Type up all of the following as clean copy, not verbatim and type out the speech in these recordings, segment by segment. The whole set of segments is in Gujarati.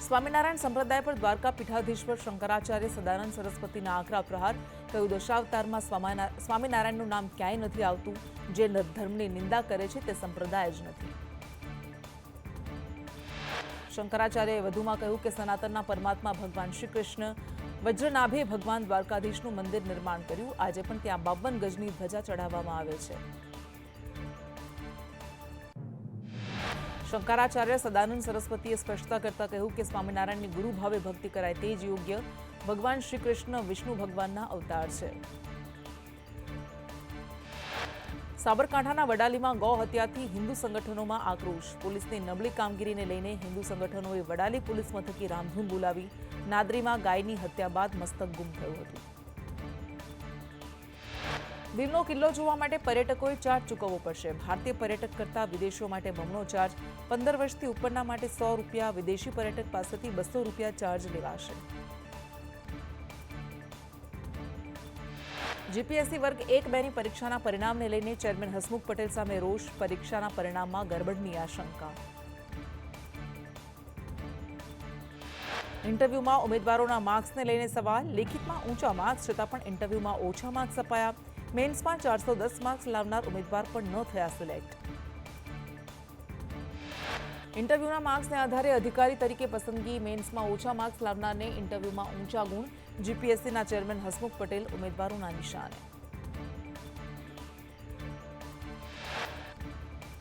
સ્વામિનારાયણ સંપ્રદાય પર દ્વારકા પીઠાધીશ્વર શંકરાચાર્ય સદાનંદ સરસ્વતીના આકરા પ્રહાર. કહ્યું, દશાવતારમાં સ્વામિનારાયણનું નામ ક્યાંય નથી આવતું. જે ધર્મની નિંદા કરે છે તે સંપ્રદાય જ નથી. શંકરાચાર્યએ વધુમાં કહ્યું કે સનાતનના પરમાત્મા ભગવાન શ્રી કૃષ્ણ વજ્રનાભે ભગવાન દ્વારકાધીશનું મંદિર નિર્માણ કર્યું. આજે પણ ત્યાં 52 ગજની ધજા ચડાવવામાં આવે છે. શંકરાચાર્ય સદાનંદ સરસ્વતીએ સ્પષ્ટતા કરતા કહ્યું કે સ્વામિનારાયણની ગુરુ ભાવે ભક્તિ કરાય તે જ યોગ્ય. ભગવાન શ્રી કૃષ્ણ વિષ્ણુ ભગવાનના અવતાર છે. સાબરકાંઠાના વડાલીમાં ગૌ હત્યાથી હિન્દુ સંગઠનોમાં આક્રોશ. પોલીસની નબળી કામગીરીને લઈને હિન્દુ સંગઠનોએ વડાલી પોલીસ મથકે રામધૂન બોલાવી. નાદરીમાં ગાયની હત્યા બાદ મસ્તક ગુમ થયું હતું. દીવનો કિલ્લો જોવા માટે પર્યટકોએ ચાર્જ ચૂકવવો પડશે. ભારતીય પર્યટક કરતા વિદેશીઓ માટે બમણો ચાર્જ. 15 વર્ષથી ઉપરના માટે ₹100, વિદેશી પર્યટક પાસેથી ₹200 ચાર્જ લેવાશે. જીપીએસસી વર્ગ 1-2ની પરીક્ષાના પરિણામને લઈને ચેરમેન હસમુખ પટેલ સામે રોષ. પરીક્ષાના પરિણામમાં ગરબડની આશંકા. ઇન્ટરવ્યુમાં ઉમેદવારોના માર્ક્સને લઈને સવાલ. લેખિતમાં ઊંચા માર્ક્સ છતાં પણ ઇન્ટરવ્યુમાં ઓછા માર્ક્સ અપાયા. મેન્સમાં 410 માર્ક્સ લાવનાર ઉમેદવાર પણ ન થયા સિલેક્ટ. ઇન્ટરવ્યુના માર્ક્સને આધારે અધિકારી તરીકે પસંદગી. મેન્સમાં ઓછા માર્ક્સ લાવનારને ઇન્ટરવ્યુમાં ઊંચા ગુણ. જીપીએસસીના ચેરમેન હસમુખ પટેલ ઉમેદવારોના નિશાને.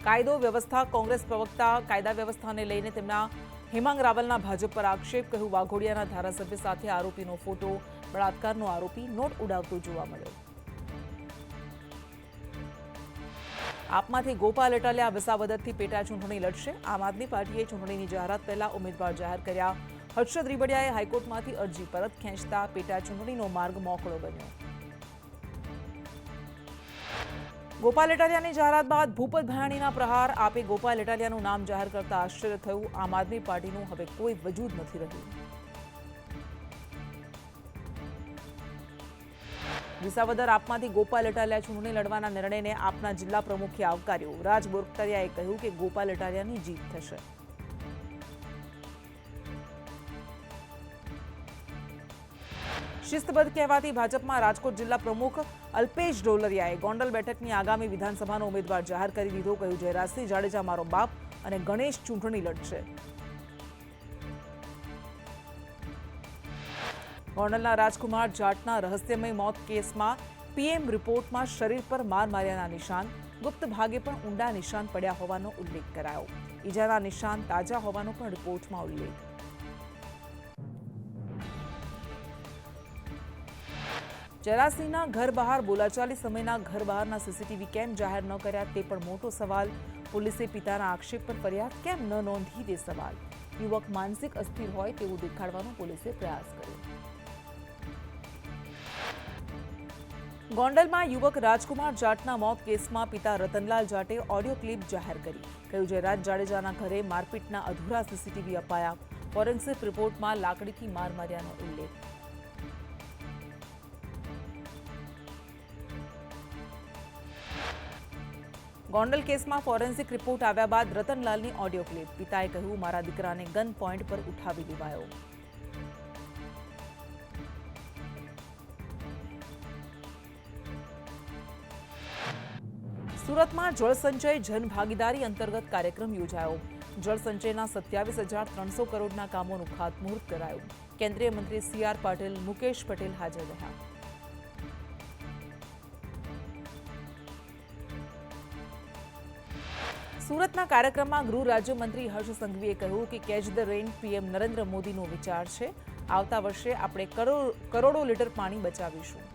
કાયદો વ્યવસ્થા. કોંગ્રેસ પ્રવક્તા કાયદા વ્યવસ્થાને લઈને તેમના હેમાંગ રાવલના ભાજપ પર આક્ષેપ. કહ્યું, વાઘોડિયાના ધારાસભ્ય સાથે આરોપીનો ફોટો. બળાત્કારનો આરોપી નોટ ઉડાવતો જોવા મળ્યો. આપમાંથી ગોપાલ ઇટાલિયા વિસાવદરથી પેટા ચૂંટણી લડશે. આમ આદમી પાર્ટીએ ચૂંટણીની જાહેરાત પહેલા ઉમેદવાર જાહેર કર્યા. હર્ષદ રીબડિયાએ હાઈકોર્ટમાંથી અરજી પરત ખેંચતા પેટા ચૂંટણીનો માર્ગ મોકળો બન્યો. ગોપાલ ઇટાલિયાની જાહેરાત બાદ ભૂપત ભયાણીના પ્રહાર. આપે ગોપાલ ઇટાલિયાનું નામ જાહેર કરતા આશ્ચર્ય થયું. આમ આદમી પાર્ટીનું હવે કોઈ વજૂદ નથી રહ્યું. વિસાવદર આપમાંથી ગોપાલ ઇટાલિયા ચૂંટણી લડવાના નિર્ણયને આપના જિલ્લા પ્રમુખે આવકાર્યો. રાજ બોરકતરિયાએ કહ્યું કે ગોપાલ ઇટાલિયાની જીત થશે. શિસ્તબદ્ધ કહેવાતી ભાજપમાં રાજકોટ જિલ્લા પ્રમુખ અલ્પેશ ઢોલરિયાએ ગોંડલ બેઠકની આગામી વિધાનસભાનો ઉમેદવાર જાહેર કરી દીધો. કહ્યું, જયરાજસિંહ જાડેજા મારો બાપ અને ગણેશ ચૂંટણી લડશે. ગોંડલના રાજકુમાર જાટના રહસ્યમય મોત કેસમાં પીએમ રિપોર્ટમાં શરીર પર માર માર્યાના નિશાન. ગુપ્ત ભાગે પણ ઊંડા નિશાન પડ્યા હોવાનો ઉલ્લેખ કરાયો. ઈજાના નિશાન તાજા હોવાનો પણ રિપોર્ટમાં ઉલ્લેખ. જયરાજસિંહના ઘર બહાર બોલાચાલી સમયના ઘર બહારના સીસીટીવી કેમ જાહેર ન કર્યા તે પણ મોટો સવાલ. પોલીસે પિતાના આક્ષેપ પર ફરિયાદ કેમ ન નોંધી તે સવાલ. યુવક માનસિક અસ્થિર હોય તેવું દેખાડવાનો પોલીસે પ્રયાસ કર્યો. ગોંડલમાં યુવક રાજકુમાર જાટના મોત કેસમાં પિતા રતનલાલ જાટે ઓડિયો ક્લિપ જાહેર કરી. કહ્યું, જયરાજ જાડેજાના ઘરે મારપીટના અધૂરા સીસીટીવી અપાયા. ફોરેન્સિક રિપોર્ટમાં લાકડીથી માર માર્યાનો ઉલ્લેખ. ગોંડલ કેસમાં ફોરેન્સિક રિપોર્ટ આવ્યા બાદ રતનલાલની ઓડિયો ક્લિપ. પિતાએ કહ્યું, મારા દીકરાને ગન પોઈન્ટ પર ઉઠાવી લેવાયો. સુરતમાં જળસંચય જન ભાગીદારી અંતર્ગત કાર્યક્રમ યોજાયો. જળસંચયના 27,300 કરોડના કામોનું ખાતમુહૂર્ત કરાયું. કેન્દ્રીય મંત્રી CR પાટીલ, મુકેશ પટેલ હાજર રહ્યા. સુરતના કાર્યક્રમમાં ગૃહ રાજ્યમંત્રી હર્ષ સંઘવીએ કહ્યું કે catch the rain PM Narendra મોદીનો વિચાર છે. આવતા વર્ષે આપણે કરોડો લીટર પાણી બચાવીશું.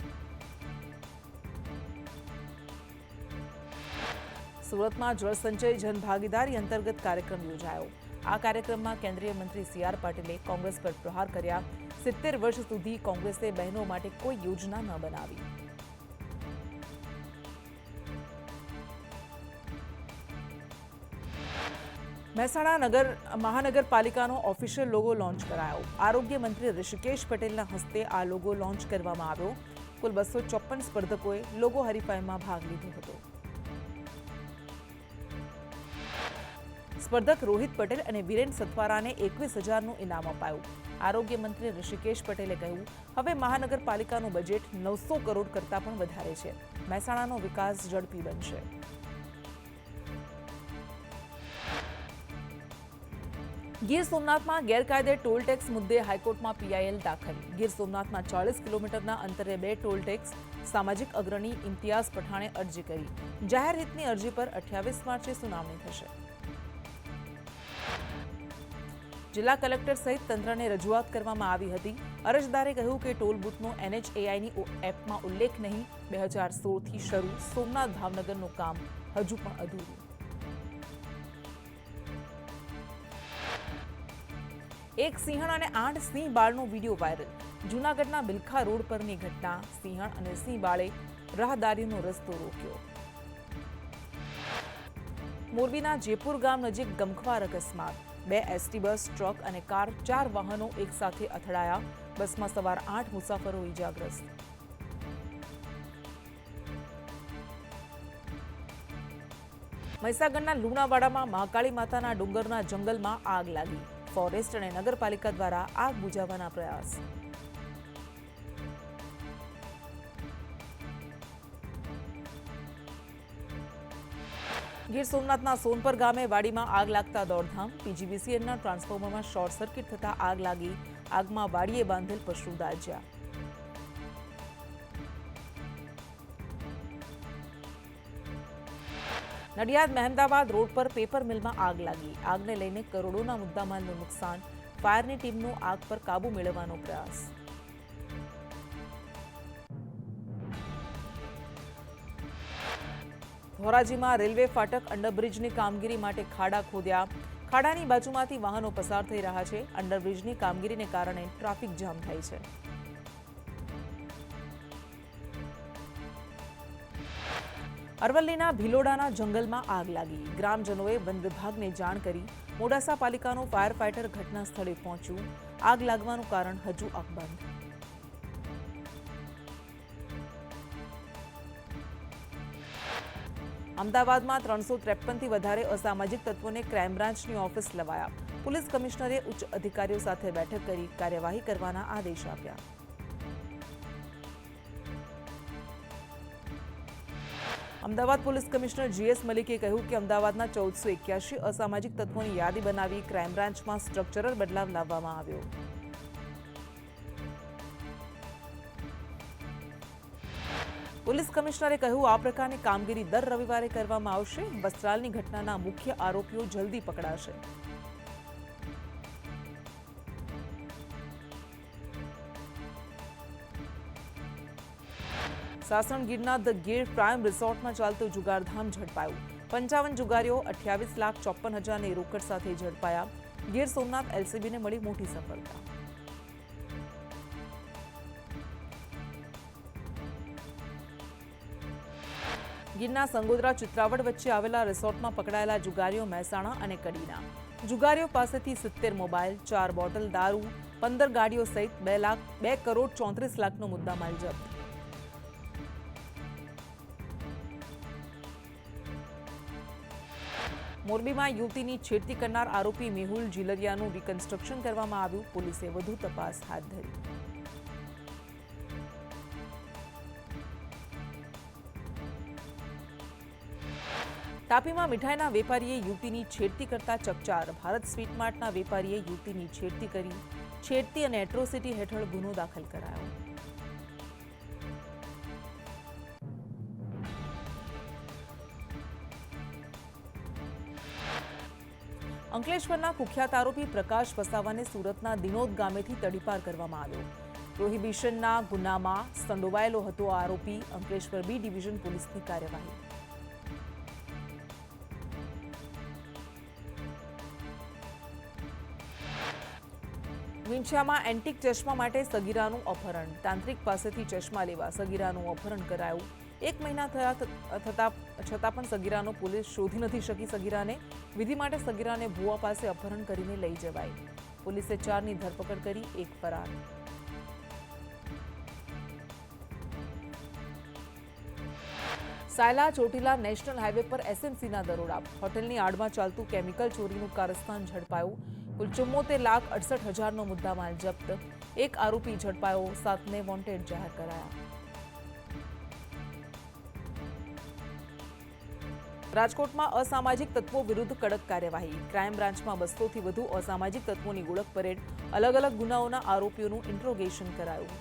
સુરતમાં જળસંચય જન ભાગીદારી અંતર્ગત કાર્યક્રમ યોજાયો. આ કાર્યક્રમમાં કેન્દ્રીય મંત્રી CR પાટીલે કોંગ્રેસ પર પ્રહાર કર્યા. 70 વર્ષ સુધી કોંગ્રેસે બહેનો માટે કોઈ યોજના ન બનાવી. મહેસાણા મહાનગરપાલિકાનો ઓફિશિયલ લોગો લોન્ચ કરાયો. આરોગ્ય મંત્રી ઋષિકેશ પટેલના હસ્તે આ લોગો લોન્ચ કરવામાં આવ્યો. કુલ 254 સ્પર્ધકોએ લોગો હરીફાઈમાં ભાગ લીધો હતો. સ્પર્ધક રોહિત પટેલ અને વિરેન સથવારાને 21,000નું ઇનામ અપાયું. આરોગ્ય મંત્રી ઋષિકેશ પટેલે કહ્યું, હવે મહાનગરપાલિકાનું બજેટ 900 કરોડ કરતાં પણ વધારે છે. મહેસાણાનો વિકાસ ઝડપી બનશે. ગીર સોમનાથમાં ગેરકાયદે ટોલ ટેક્સ મુદ્દે હાઈકોર્ટમાં પીઆઈએલ દાખલ. ગીર સોમનાથમાં 40 કિલોમીટરના અંતરે 2 ટોલ ટેક્સ. સામાજિક અગ્રણી ઇમ્તિયાઝ પઠાણે અરજી કરી. જાહેર હિતની અરજી પર 28 માર્ચે સુનાવણી થશે. જિલ્લા કલેક્ટર સહિત તંત્રને રજૂઆત કરવામાં આવી હતી. અરજદારે કહ્યું કે ટોલ બૂથનો NHAIની એપમાં ઉલ્લેખ નહીં. 2016થી શરૂ સોમનાથ ભાવનગરનું કામ હજુ પણ અધૂરું. એક સિંહણ અને 8 સિંહ બાળનો વિડીયો વાયરલ. જૂનાગઢના બિલખા રોડ પરની ઘટના. સિંહણ અને સિંહ બાળે રાહદારીનો રસ્તો રોક્યો. મોરબીના જેપુર ગામ નજીક ગમખ્વાર અકસ્માત. 2 એસટી બસ, ટ્રક અને કાર 4 વાહનો એકસાથે અથડાયા. બસમાં સવાર 8 મુસાફરો ઇજાગ્રસ્ત. મહીસાગરના લુણાવાડામાં મહાકાળી માતાના ડુંગરના જંગલમાં આગ લાગી. ફોરેસ્ટ અને નગરપાલિકા દ્વારા આગ બુઝાવવાના પ્રયાસ. ગીર સોમનાથના સોનપર ગામે વાડીમાં આગ લાગતા દોડધામ. પીજીવીસીએલના ટ્રાન્સફોર્મરમાં શોર્ટ સર્કિટ થતા આગ લાગી. આગમાં વાડીએ બાંધેલ પશુ દાઝ્યા. નડિયાદ મહેમદાવાદ રોડ પર પેપર મિલમાં આગ લાગી. આગને લઈને કરોડોના મુદ્દામાલનું નુકસાન. ફાયરની ટીમનો આગ પર કાબુ મેળવવાનો પ્રયાસ. ધોરાજીમાં રેલવે ફાટક અંડરબ્રિજની કામગીરી માટે ખાડા ખોદ્યા. ખાડાની બાજુમાંથી વાહનો પસાર થઈ રહ્યા છે. અંડરબ્રિજની કામગીરીને કારણે ટ્રાફિક જામ થાય છે. અરવલ્લીના ભિલોડાના જંગલમાં આગ લાગી. ગ્રામજનોએ વન વિભાગને જાણ કરી. મોડાસા પાલિકાનું ફાયર ફાઈટર ઘટના સ્થળે પહોંચ્યું. આગ લાગવાનું કારણ હજુ અકબંધ. અમદાવાદમાં 353થી વધારે અસામાજિક તત્વોને ક્રાઇમ બ્રાન્ચની ઓફિસ લવાયા. પોલીસ કમિશનરે ઉચ્ચ અધિકારીઓ સાથે બેઠક કરી કાર્યવાહી કરવાના આદેશ આપ્યા. અમદાવાદ પોલીસ કમિશનર GS મલિકે કહ્યું કે અમદાવાદના 1481 અસામાજિક તત્વોની યાદી બનાવી ક્રાઇમ બ્રાન્ચમાં સ્ટ્રક્ચરલ બદલાવ લાવવામાં આવ્યો. પોલીસ કમિશનરે કહ્યું, આ પ્રકારની કામગીરી દર રવિવારે કરવામાં આવશે. વસ્ત્રાલની ઘટનાના મુખ્ય આરોપીઓ જલ્દી પકડાશે. સાસણગીરના ધ ગીર પ્રાઇમ રિસોર્ટમાં ચાલતું જુગારધામ ઝડપાયું. 55 જુગારીઓ 28,54,000ની રોકડ સાથે ઝડપાયા. ગીર સોમનાથ LCBને મળી મોટી સફળતા. ગીરના સંગોદરા ચિત્રાવડ વચ્ચે આવેલા રિસોર્ટમાં પકડાયેલા જુગારીઓ મહેસાણા અને કડીના. જુગારીઓ પાસેથી 70 મોબાઈલ, 4 બોટલ દારૂ, 15 ગાડીઓ સહિત 2,34,34,00,000નો મુદ્દામાલ જપ્ત. મોરબીમાં યુવતીની છેડતી કરનાર આરોપી મેહુલ જીલરિયાનું રિકન્સ્ટ્રક્શન કરવામાં આવ્યું. પોલીસે વધુ તપાસ હાથ ધરી. તાપીમાં મીઠાઈના વેપારીએ યુવતીની છેડતી કરતા ચકચાર. ભારત સ્વીટ માર્ટના વેપારીએ યુવતીની છેડતી કરી. છેડતી અને એટ્રોસિટી હેઠળ ગુનો દાખલ કરાયો. અંકલેશ્વરના કુખ્યાત આરોપી પ્રકાશ વસાવાને સુરતના દિનોદ ગામેથી તડીપાર કરવામાં આવ્યો. પ્રોહિબિશનના ગુનામાં સંડોવાયેલો હતો આ આરોપી. અંકલેશ્વર B ડિવિઝન પોલીસની કાર્યવાહી. વિંછિયામાં એન્ટિક ચશ્મા માટે સગીરાનું અપહરણ. તાંત્રિક પાસેથી ચશ્મા લેવા સગીરાનું અપહરણ કરાયું. 1 મહિના થતા છતાં પણ સગીરાનો પોલીસ શોધી નથી શકી. સગીરાને વિધિ માટે સગીરાને ભુવા પાસે અપહરણ કરીને લઈ જવાઈ. પોલીસે 4ની ધરપકડ કરી, 1 ફરાર. સાયલા ચોટીલા નેશનલ હાઈવે પર એસએમસીના દરોડા, હોટલની આડમાં ચાલતું કેમિકલ ચોરીનું કારસ્તાન ઝડપાયું, કુલ 74,68,000નો મુદ્દામાલ જપ્ત, એક આરોપી ઝડપાયો, 7ને વોન્ટેડ જાહેર કરાયા. રાજકોટમાં અસામાજિક તત્વો વિરુદ્ધ કડક કાર્યવાહી, ક્રાઇમ બ્રાન્ચમાં 200થી વધુ અસામાજિક તત્વોની ઓળખ પરેડ, અલગ અલગ ગુનાઓના આરોપીઓનું ઇન્ટ્રોગેશન કરાયું.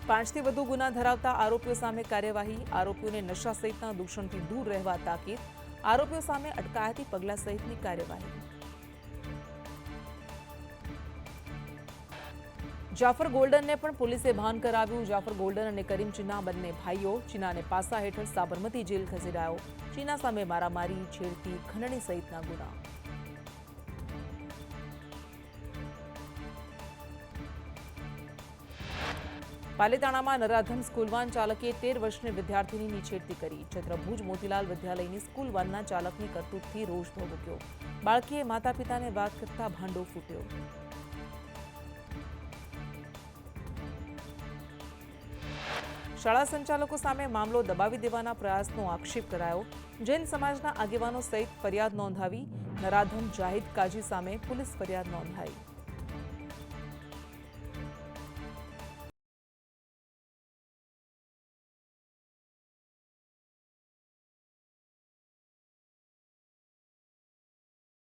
પાંચથી વધુ ગુના ધરાવતા આરોપીઓ સામે કાર્યવાહી, આરોપીઓને નશા સહિતના દૂષણથી દૂર રહેવા તાકીદ, આરોપીઓ સામે અટકાયતી પગલાં સહિતની કાર્યવાહી. જાફર ગોલ્ડનને પણ પોલીસે ભાન કરાવ્યું, જાફર ગોલ્ડન અને કરીમ ચીના બંને ભાઈઓ, ચીનાને પાસા હેઠળ સાબરમતી જેલ ખસેડાયો, ચીના સામે મારામારી, છેડતી, ખંડણી સહિતના ગુના. પાલીતાણામાં નરાધમ સ્કૂલ વાન ચાલકે 13 વર્ષની વિદ્યાર્થીનીની છેડતી કરી, છત્રભુજ મોતીલાલ વિદ્યાલયની સ્કૂલ વાનના ચાલકની કરતૂતથી રોષ ભભૂક્યો, બાળકીએ માતા પિતાને વાત કરતા ભાંડો ફૂટ્યો. શાળા સંચાલકો સામે મામલો દબાવી દેવાના પ્રયાસનો આક્ષેપ કરાયો, જૈન સમાજના આગેવાનો સહિત ફરિયાદ નોંધાવી, નરાધમ જાહિદ કાજી સામે પોલીસ ફરિયાદ નોંધાઈ.